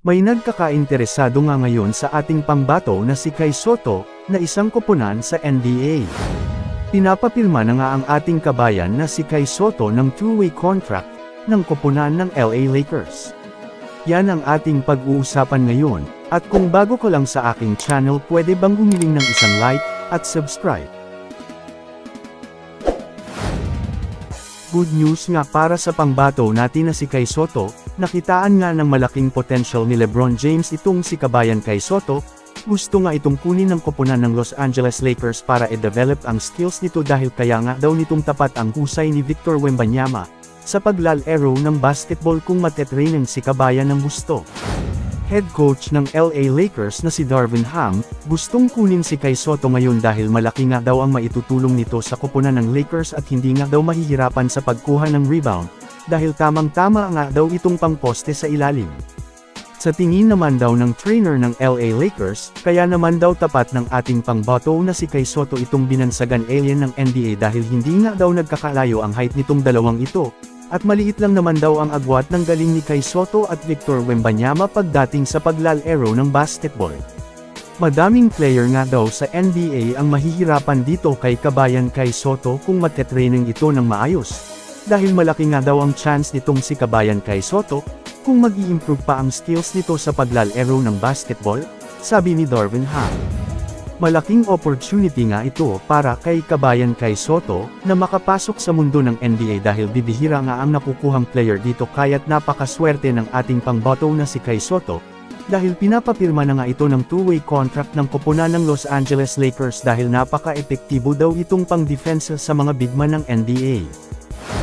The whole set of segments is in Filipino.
May nagkakainteresado nga ngayon sa ating pambato na si Kai Sotto, na isang koponan sa NBA. Pinapapirma na nga ang ating kabayan na si Kai Sotto ng two-way contract ng koponan ng LA Lakers. Yan ang ating pag-uusapan ngayon, at kung bago ka lang sa aking channel pwede bang humiling ng isang like at subscribe. Good news nga para sa pangbato natin na si Kai Sotto. Nakitaan nga ng malaking potential ni LeBron James itong si kabayan Kai Sotto. Gusto nga itong kunin ng koponan ng Los Angeles Lakers para i-develop ang skills nito dahil kaya nga daw nitong tapat ang husay ni Victor Wembanyama sa paglalaro ng basketball kung matetraining si kabayan ng gusto. Head coach ng LA Lakers na si Darvin Ham, gustong kunin si Kai Sotto ngayon dahil malaki nga daw ang maitutulong nito sa koponan ng Lakers at hindi nga daw mahihirapan sa pagkuha ng rebound, dahil tamang-tama nga daw itong pangposte sa ilalim. Sa tingin naman daw ng trainer ng LA Lakers, kaya naman daw tapat ng ating pangbato na si Kai Sotto itong binansagan alien ng NBA dahil hindi nga daw nagkakalayo ang height nitong dalawang ito, at maliit lang naman daw ang agwat ng galing ni Kai Sotto at Victor Wembanyama pagdating sa paglalaro ng basketball. Madaming player nga daw sa NBA ang mahihirapan dito kay kabayan Kai Sotto kung matetraining ito ng maayos. Dahil malaki nga daw ang chance nitong si kabayan Kai Sotto, kung mag-i-improve pa ang skills nito sa paglalaro ng basketball, sabi ni Darvin Ham. Malaking opportunity nga ito para kay kabayan Kai Sotto, na makapasok sa mundo ng NBA dahil bibihira nga ang nakukuhang player dito kaya't napakaswerte ng ating pangbato na si Kai Sotto, dahil pinapapirma na nga ito ng two-way contract ng koponan ng Los Angeles Lakers dahil napaka-epektibo daw itong pang-defense sa mga bigman ng NBA.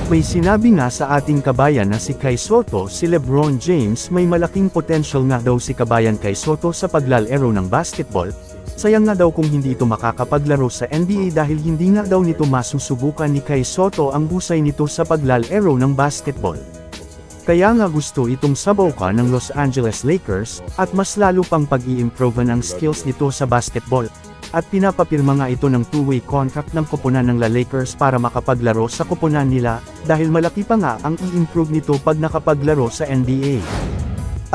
May sinabi nga sa ating kabayan na si Kai Sotto si LeBron James may malaking potential nga daw si kabayan Kai Sotto sa paglalaro ng basketball, sayang nga daw kung hindi ito makakapaglaro sa NBA dahil hindi nga daw nito masusubukan ni Kai Sotto ang husay nito sa paglalaro ng basketball. Kaya nga gusto itong sabukan ng Los Angeles Lakers, at mas lalo pang pag-i-improve ang skills nito sa basketball. At pinapapirma nga ito ng two-way contract ng koponan ng La Lakers para makapaglaro sa koponan nila, dahil malaki pa nga ang i-improve nito pag nakapaglaro sa NBA.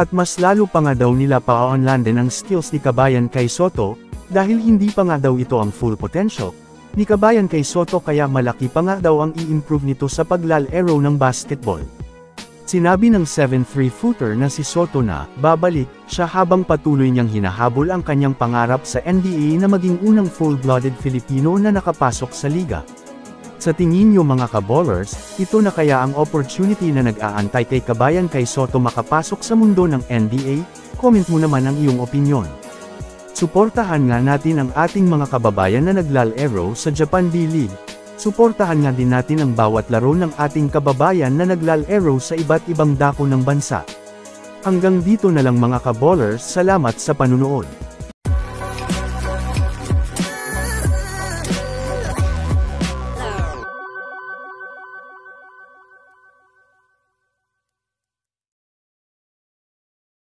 At mas lalo pa nga daw nila pa-onlanden ang skills ni kabayan Kai Sotto, dahil hindi pa nga daw ito ang full potential ni kabayan Kai Sotto kaya malaki pa nga daw ang i-improve nito sa paglalaro ng basketball. Sinabi ng 7'3" na si Sotto na babalik siya habang patuloy niyang hinahabol ang kanyang pangarap sa NBA na maging unang full-blooded Filipino na nakapasok sa liga. Sa tingin niyo mga ka-ballers, ito na kaya ang opportunity na nag-aantay kay kabayan Kai Sotto makapasok sa mundo ng NBA? Comment mo naman ang iyong opinyon. Suportahan nga natin ang ating mga kababayan na naglalaro sa Japan B-League. Suportahan nga din natin ang bawat laro ng ating kababayan na naglalaro sa iba't ibang dako ng bansa. Hanggang dito na lang mga ka-ballers, salamat sa panunood.